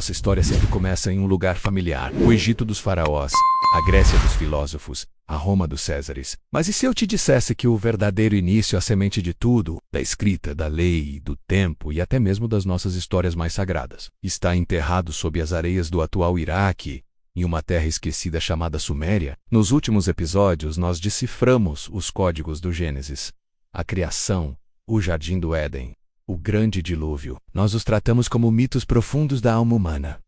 Nossa história sempre começa em um lugar familiar. O Egito dos faraós, a Grécia dos filósofos, a Roma dos Césares. Mas e se eu te dissesse que o verdadeiro início, a semente de tudo, da escrita, da lei, do tempo e até mesmo das nossas histórias mais sagradas, está enterrado sob as areias do atual Iraque, em uma terra esquecida chamada Suméria? Nos últimos episódios, nós deciframos os códigos do Gênesis, a criação, o Jardim do Éden, o grande dilúvio. Nós os tratamos como mitos profundos da alma humana.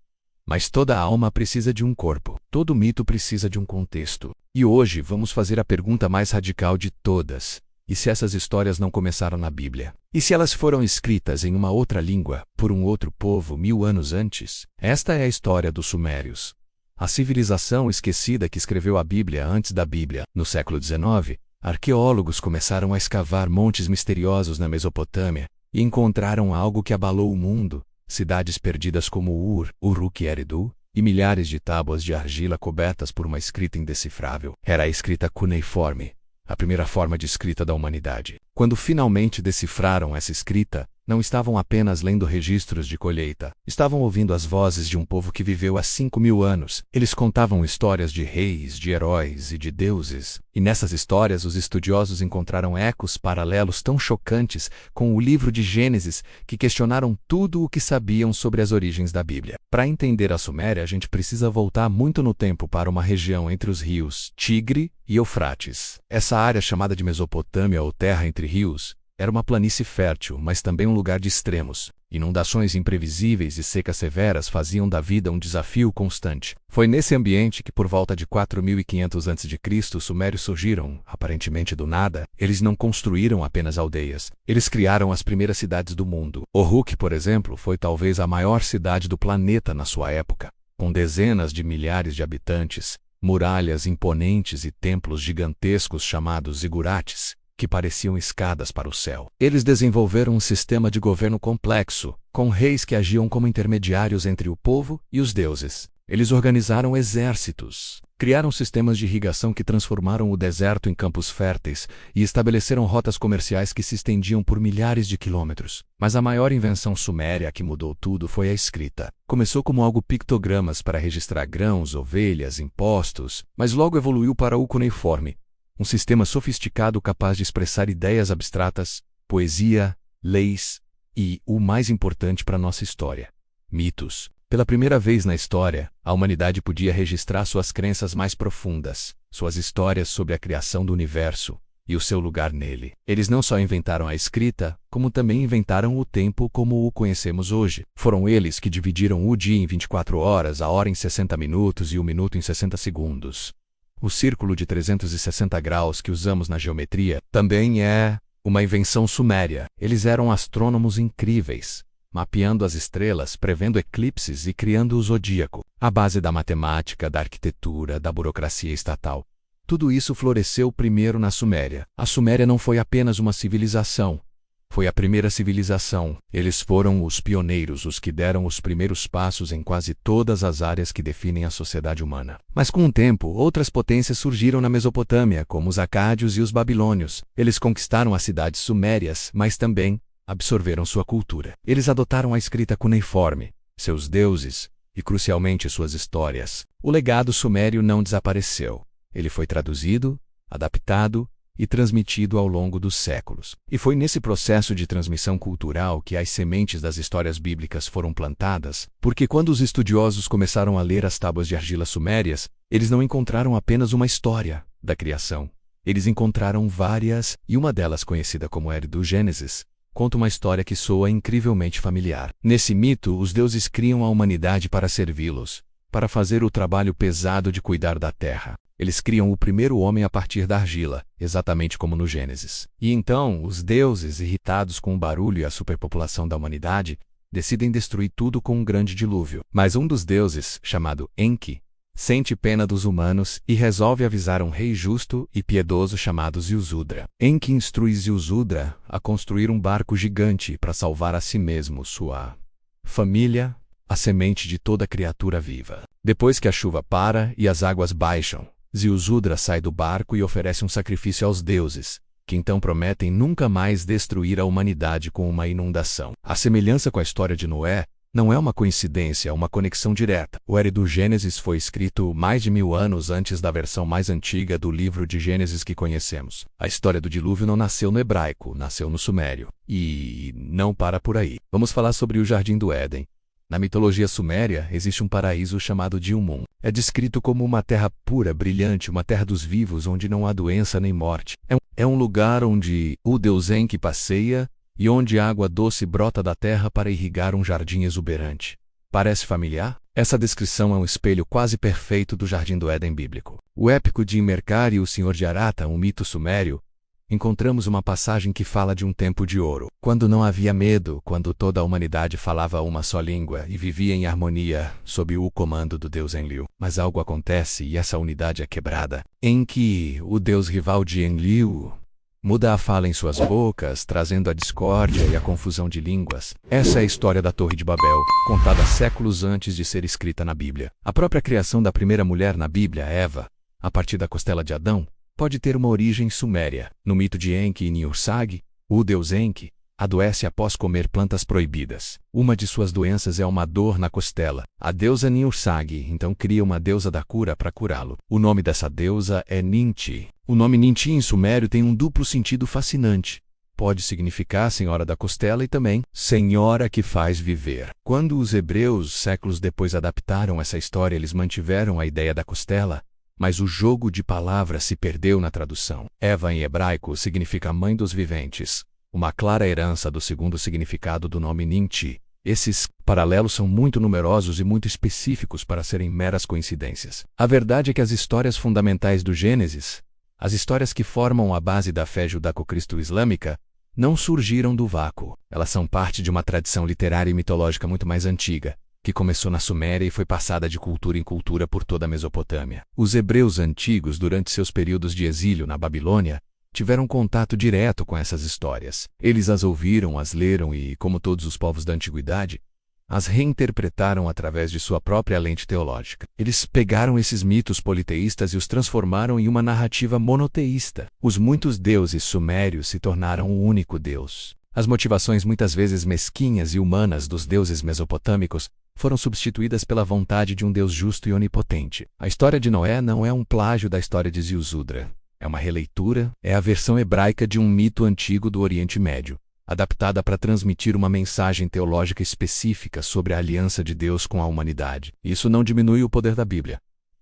Mas toda alma precisa de um corpo. Todo mito precisa de um contexto. E hoje vamos fazer a pergunta mais radical de todas. E se essas histórias não começaram na Bíblia? E se elas foram escritas em uma outra língua, por um outro povo 1000 anos antes? Esta é a história dos Sumérios. A civilização esquecida que escreveu a Bíblia antes da Bíblia. No século XIX, arqueólogos começaram a escavar montes misteriosos na Mesopotâmia e encontraram algo que abalou o mundo: cidades perdidas como Ur, Uruk e Eridu, e milhares de tábuas de argila cobertas por uma escrita indecifrável. Era a escrita cuneiforme, a primeira forma de escrita da humanidade. Quando finalmente decifraram essa escrita, não estavam apenas lendo registros de colheita, estavam ouvindo as vozes de um povo que viveu há 5000 anos. Eles contavam histórias de reis, de heróis e de deuses. E nessas histórias os estudiosos encontraram ecos paralelos tão chocantes com o livro de Gênesis que questionaram tudo o que sabiam sobre as origens da Bíblia. Para entender a Suméria, a gente precisa voltar muito no tempo para uma região entre os rios Tigre e Eufrates. Essa área chamada de Mesopotâmia ou Terra entre Rios era uma planície fértil, mas também um lugar de extremos. Inundações imprevisíveis e secas severas faziam da vida um desafio constante. Foi nesse ambiente que, por volta de 4500 a.C., os sumérios surgiram, aparentemente do nada. Eles não construíram apenas aldeias. Eles criaram as primeiras cidades do mundo. Uruk, por exemplo, foi talvez a maior cidade do planeta na sua época, com dezenas de milhares de habitantes, muralhas imponentes e templos gigantescos chamados zigurates, que pareciam escadas para o céu. Eles desenvolveram um sistema de governo complexo, com reis que agiam como intermediários entre o povo e os deuses. Eles organizaram exércitos, criaram sistemas de irrigação que transformaram o deserto em campos férteis e estabeleceram rotas comerciais que se estendiam por milhares de quilômetros. Mas a maior invenção suméria que mudou tudo foi a escrita. Começou como algo pictogramas para registrar grãos, ovelhas, impostos, mas logo evoluiu para o cuneiforme, um sistema sofisticado capaz de expressar ideias abstratas, poesia, leis e, o mais importante para nossa história, mitos. Pela primeira vez na história, a humanidade podia registrar suas crenças mais profundas, suas histórias sobre a criação do universo e o seu lugar nele. Eles não só inventaram a escrita, como também inventaram o tempo como o conhecemos hoje. Foram eles que dividiram o dia em 24 horas, a hora em 60 minutos e o minuto em 60 segundos. O círculo de 360 graus que usamos na geometria também é uma invenção suméria. Eles eram astrônomos incríveis, mapeando as estrelas, prevendo eclipses e criando o zodíaco. A base da matemática, da arquitetura, da burocracia estatal. Tudo isso floresceu primeiro na Suméria. A Suméria não foi apenas uma civilização. Foi a primeira civilização. Eles foram os pioneiros, os que deram os primeiros passos em quase todas as áreas que definem a sociedade humana. Mas com o tempo, outras potências surgiram na Mesopotâmia, como os acádios e os babilônios. Eles conquistaram as cidades sumérias, mas também absorveram sua cultura. Eles adotaram a escrita cuneiforme, seus deuses e, crucialmente, suas histórias. O legado sumério não desapareceu. Ele foi traduzido, adaptado e transmitido ao longo dos séculos. E foi nesse processo de transmissão cultural que as sementes das histórias bíblicas foram plantadas, porque quando os estudiosos começaram a ler as tábuas de argila sumérias, eles não encontraram apenas uma história da criação. Eles encontraram várias, e uma delas, conhecida como Eridu Gênesis, conta uma história que soa incrivelmente familiar. Nesse mito, os deuses criam a humanidade para servi-los, para fazer o trabalho pesado de cuidar da terra. Eles criam o primeiro homem a partir da argila, exatamente como no Gênesis. E então, os deuses, irritados com o barulho e a superpopulação da humanidade, decidem destruir tudo com um grande dilúvio. Mas um dos deuses, chamado Enki, sente pena dos humanos e resolve avisar um rei justo e piedoso chamado Ziusudra. Enki instrui Ziusudra a construir um barco gigante para salvar a si mesmo, sua família, a semente de toda criatura viva. Depois que a chuva para e as águas baixam, Ziusudra sai do barco e oferece um sacrifício aos deuses, que então prometem nunca mais destruir a humanidade com uma inundação. A semelhança com a história de Noé, Não é uma coincidência, é uma conexão direta. O Ere do Gênesis foi escrito mais de 1000 anos antes da versão mais antiga do livro de Gênesis que conhecemos. A história do dilúvio não nasceu no hebraico, nasceu no sumério. E não para por aí. Vamos falar sobre o Jardim do Éden. Na mitologia suméria, existe um paraíso chamado Dilmun. É descrito como uma terra pura, brilhante, uma terra dos vivos, onde não há doença nem morte. É um lugar onde o deus Enki passeia e onde água doce brota da terra para irrigar um jardim exuberante. Parece familiar? Essa descrição é um espelho quase perfeito do Jardim do Éden bíblico. O épico de Mercari e o Senhor de Arata, um mito sumério, encontramos uma passagem que fala de um tempo de ouro, quando não havia medo, quando toda a humanidade falava uma só língua e vivia em harmonia sob o comando do deus Enlil. Mas algo acontece e essa unidade é quebrada. Enki, o deus rival de Enlil, muda a fala em suas bocas, trazendo a discórdia e a confusão de línguas. Essa é a história da Torre de Babel, contada séculos antes de ser escrita na Bíblia. A própria criação da primeira mulher na Bíblia, Eva, a partir da costela de Adão, pode ter uma origem suméria. No mito de Enki e Niursag, o deus Enki adoece após comer plantas proibidas. Uma de suas doenças é uma dor na costela. A deusa Niursag então cria uma deusa da cura para curá-lo. O nome dessa deusa é Ninti. O nome Ninti em sumério tem um duplo sentido fascinante. Pode significar Senhora da Costela e também Senhora que faz viver. Quando os hebreus, séculos depois, adaptaram essa história, eles mantiveram a ideia da costela, mas o jogo de palavras se perdeu na tradução. Eva em hebraico significa mãe dos viventes, uma clara herança do segundo significado do nome Ninti. Esses paralelos são muito numerosos e muito específicos para serem meras coincidências. A verdade é que as histórias fundamentais do Gênesis, as histórias que formam a base da fé judaico-cristo-islâmica, não surgiram do vácuo. Elas são parte de uma tradição literária e mitológica muito mais antiga, que começou na Suméria e foi passada de cultura em cultura por toda a Mesopotâmia. Os hebreus antigos, durante seus períodos de exílio na Babilônia, tiveram contato direto com essas histórias. Eles as ouviram, as leram e, como todos os povos da antiguidade, as reinterpretaram através de sua própria lente teológica. Eles pegaram esses mitos politeístas e os transformaram em uma narrativa monoteísta. Os muitos deuses sumérios se tornaram um único Deus. As motivações muitas vezes mesquinhas e humanas dos deuses mesopotâmicos foram substituídas pela vontade de um Deus justo e onipotente. A história de Noé não é um plágio da história de Ziusudra. É uma releitura, é a versão hebraica de um mito antigo do Oriente Médio, adaptada para transmitir uma mensagem teológica específica sobre a aliança de Deus com a humanidade. Isso não diminui o poder da Bíblia.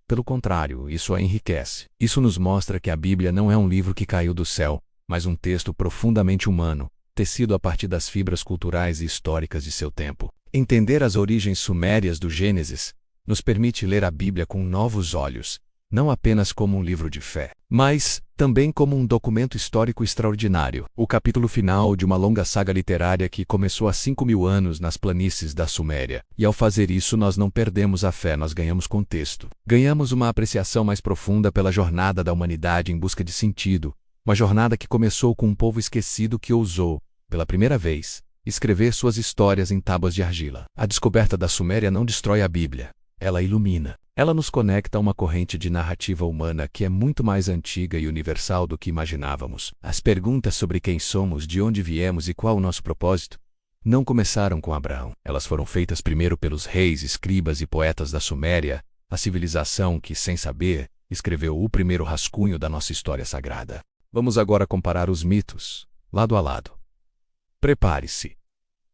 Pelo contrário, isso a enriquece. Isso nos mostra que a Bíblia não é um livro que caiu do céu, mas um texto profundamente humano, tecido a partir das fibras culturais e históricas de seu tempo. Entender as origens sumérias do Gênesis nos permite ler a Bíblia com novos olhos, não apenas como um livro de fé, mas também como um documento histórico extraordinário, o capítulo final de uma longa saga literária que começou há 5.000 anos nas planícies da Suméria. E ao fazer isso, nós não perdemos a fé, nós ganhamos contexto. Ganhamos uma apreciação mais profunda pela jornada da humanidade em busca de sentido, uma jornada que começou com um povo esquecido que ousou, pela primeira vez, escrever suas histórias em tábuas de argila. A descoberta da Suméria não destrói a Bíblia, ela ilumina. Ela nos conecta a uma corrente de narrativa humana que é muito mais antiga e universal do que imaginávamos. As perguntas sobre quem somos, de onde viemos e qual o nosso propósito, não começaram com Abraão. Elas foram feitas primeiro pelos reis, escribas e poetas da Suméria, a civilização que, sem saber, escreveu o primeiro rascunho da nossa história sagrada. Vamos agora comparar os mitos, lado a lado. Prepare-se.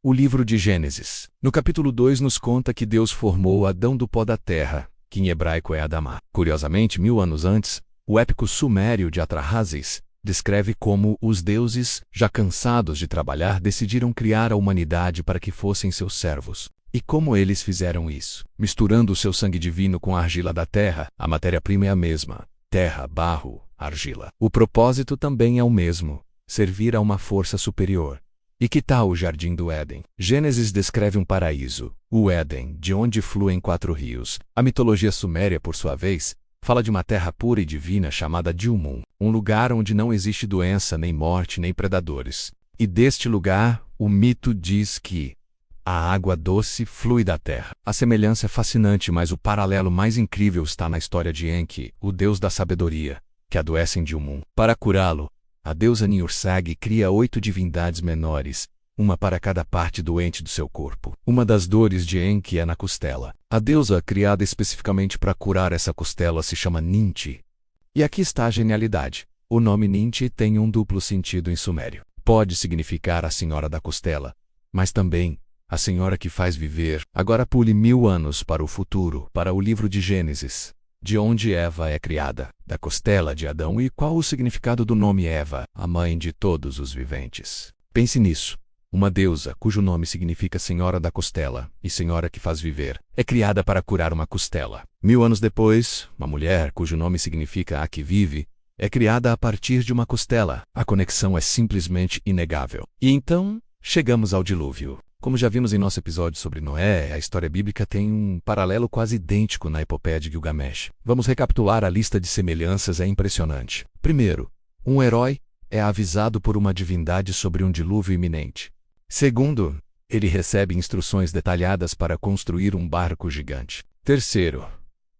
O livro de Gênesis. No capítulo 2 nos conta que Deus formou Adão do pó da terra, que em hebraico é Adamá. Curiosamente, 1000 anos antes, o épico sumério de Atrahasis descreve como os deuses, já cansados de trabalhar, decidiram criar a humanidade para que fossem seus servos. E como eles fizeram isso? Misturando o seu sangue divino com a argila da terra, a matéria-prima é a mesma: terra, barro, argila. O propósito também é o mesmo: servir a uma força superior. E que tal o Jardim do Éden? Gênesis descreve um paraíso, o Éden, de onde fluem 4 rios. A mitologia suméria, por sua vez, fala de uma terra pura e divina chamada Dilmun, um lugar onde não existe doença, nem morte, nem predadores. E deste lugar, o mito diz que a água doce flui da terra. A semelhança é fascinante, mas o paralelo mais incrível está na história de Enki, o deus da sabedoria, que adoece em Dilmun. Para curá-lo, a deusa Niursag cria 8 divindades menores, uma para cada parte doente do seu corpo. Uma das dores de Enki é na costela. A deusa criada especificamente para curar essa costela se chama Ninti. E aqui está a genialidade. O nome Ninti tem um duplo sentido em sumério. Pode significar a senhora da costela, mas também a senhora que faz viver. Agora pule 1000 anos para o futuro, para o livro de Gênesis. De onde Eva é criada? Da costela de Adão. E qual o significado do nome Eva, a mãe de todos os viventes? Pense nisso. Uma deusa, cujo nome significa Senhora da Costela e Senhora que faz viver, é criada para curar uma costela. 1000 anos depois, uma mulher, cujo nome significa a que vive, é criada a partir de uma costela. A conexão é simplesmente inegável. E então, chegamos ao dilúvio. Como já vimos em nosso episódio sobre Noé, a história bíblica tem um paralelo quase idêntico na epopeia de Gilgamesh. Vamos recapitular, a lista de semelhanças é impressionante. Primeiro, um herói é avisado por uma divindade sobre um dilúvio iminente. Segundo, ele recebe instruções detalhadas para construir um barco gigante. Terceiro,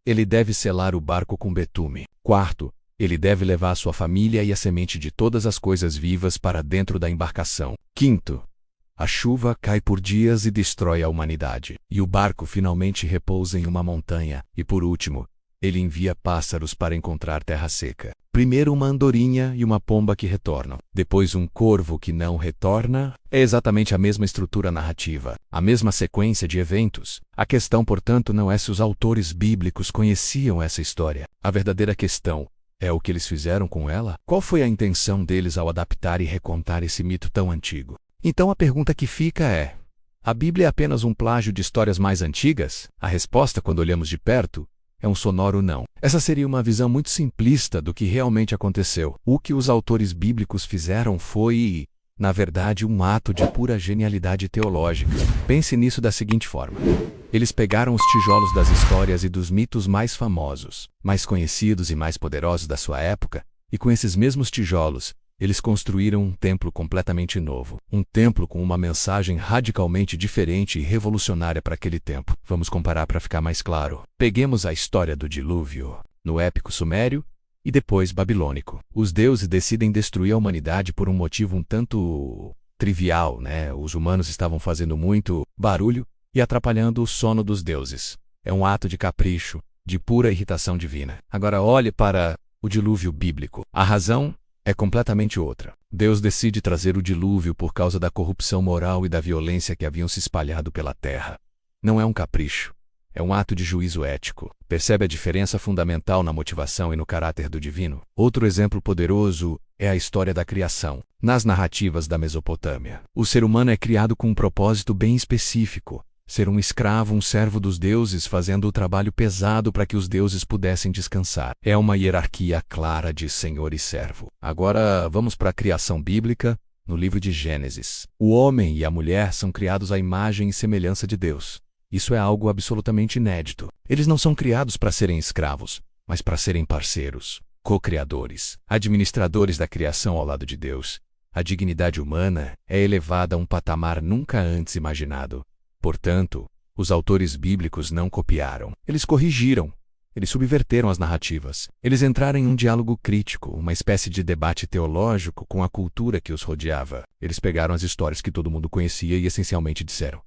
ele deve selar o barco com betume. Quarto, ele deve levar sua família e a semente de todas as coisas vivas para dentro da embarcação. Quinto, a chuva cai por dias e destrói a humanidade, e o barco finalmente repousa em uma montanha. E por último, ele envia pássaros para encontrar terra seca. Primeiro uma andorinha e uma pomba que retornam. Depois um corvo que não retorna. É exatamente a mesma estrutura narrativa, a mesma sequência de eventos. A questão, portanto, não é se os autores bíblicos conheciam essa história. A verdadeira questão é o que eles fizeram com ela? Qual foi a intenção deles ao adaptar e recontar esse mito tão antigo? Então a pergunta que fica é: a Bíblia é apenas um plágio de histórias mais antigas? A resposta, quando olhamos de perto, é um sonoro não. Essa seria uma visão muito simplista do que realmente aconteceu. O que os autores bíblicos fizeram foi, na verdade, um ato de pura genialidade teológica. Pense nisso da seguinte forma. Eles pegaram os tijolos das histórias e dos mitos mais famosos, mais conhecidos e mais poderosos da sua época, e com esses mesmos tijolos, eles construíram um templo completamente novo. Um templo com uma mensagem radicalmente diferente e revolucionária para aquele tempo. Vamos comparar para ficar mais claro. Peguemos a história do dilúvio, no épico sumério e depois babilônico. Os deuses decidem destruir a humanidade por um motivo um tanto trivial, né? Os humanos estavam fazendo muito barulho e atrapalhando o sono dos deuses. É um ato de capricho, de pura irritação divina. Agora olhe para o dilúvio bíblico. A razão é completamente outra. Deus decide trazer o dilúvio por causa da corrupção moral e da violência que haviam se espalhado pela terra. Não é um capricho. É um ato de juízo ético. Percebe a diferença fundamental na motivação e no caráter do divino? Outro exemplo poderoso é a história da criação. Nas narrativas da Mesopotâmia, o ser humano é criado com um propósito bem específico. Ser um escravo, um servo dos deuses, fazendo o trabalho pesado para que os deuses pudessem descansar. É uma hierarquia clara de senhor e servo. Agora vamos para a criação bíblica, no livro de Gênesis. O homem e a mulher são criados à imagem e semelhança de Deus. Isso é algo absolutamente inédito. Eles não são criados para serem escravos, mas para serem parceiros, co-criadores, administradores da criação ao lado de Deus. A dignidade humana é elevada a um patamar nunca antes imaginado. Portanto, os autores bíblicos não copiaram. Eles corrigiram. Eles subverteram as narrativas. Eles entraram em um diálogo crítico, uma espécie de debate teológico com a cultura que os rodeava. Eles pegaram as histórias que todo mundo conhecia e essencialmente disseram: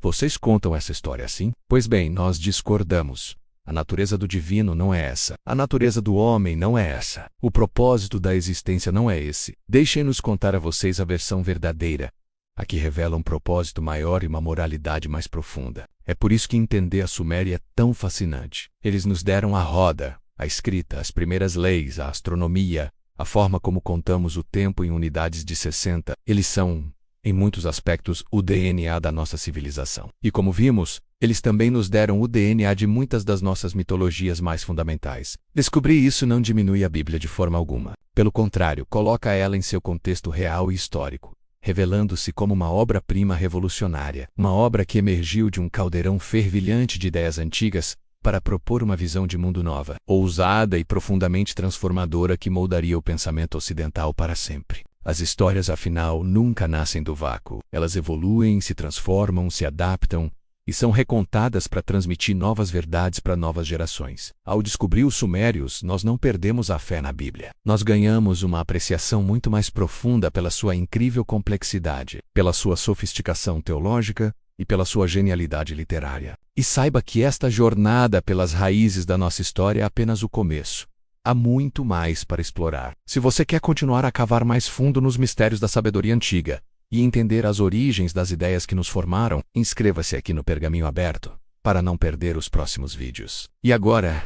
vocês contam essa história assim? Pois bem, nós discordamos. A natureza do divino não é essa. A natureza do homem não é essa. O propósito da existência não é esse. Deixem-nos contar a vocês a versão verdadeira, a que revela um propósito maior e uma moralidade mais profunda. É por isso que entender a Suméria é tão fascinante. Eles nos deram a roda, a escrita, as primeiras leis, a astronomia, a forma como contamos o tempo em unidades de 60. Eles são, em muitos aspectos, o DNA da nossa civilização. E como vimos, eles também nos deram o DNA de muitas das nossas mitologias mais fundamentais. Descobrir isso não diminui a Bíblia de forma alguma. Pelo contrário, coloca ela em seu contexto real e histórico, revelando-se como uma obra-prima revolucionária, uma obra que emergiu de um caldeirão fervilhante de ideias antigas para propor uma visão de mundo nova, ousada e profundamente transformadora que moldaria o pensamento ocidental para sempre. As histórias, afinal, nunca nascem do vácuo. Elas evoluem, se transformam, se adaptam e são recontadas para transmitir novas verdades para novas gerações. Ao descobrir os Sumérios, nós não perdemos a fé na Bíblia. Nós ganhamos uma apreciação muito mais profunda pela sua incrível complexidade, pela sua sofisticação teológica e pela sua genialidade literária. E saiba que esta jornada pelas raízes da nossa história é apenas o começo. Há muito mais para explorar. Se você quer continuar a cavar mais fundo nos mistérios da sabedoria antiga e entender as origens das ideias que nos formaram, inscreva-se aqui no Pergaminho Aberto, para não perder os próximos vídeos. E agora,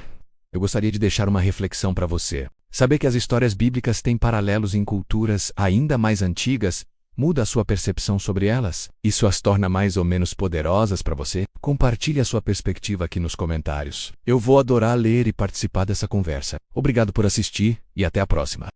eu gostaria de deixar uma reflexão para você. Saber que as histórias bíblicas têm paralelos em culturas ainda mais antigas muda a sua percepção sobre elas? Isso as torna mais ou menos poderosas para você? Compartilhe a sua perspectiva aqui nos comentários. Eu vou adorar ler e participar dessa conversa. Obrigado por assistir e até a próxima.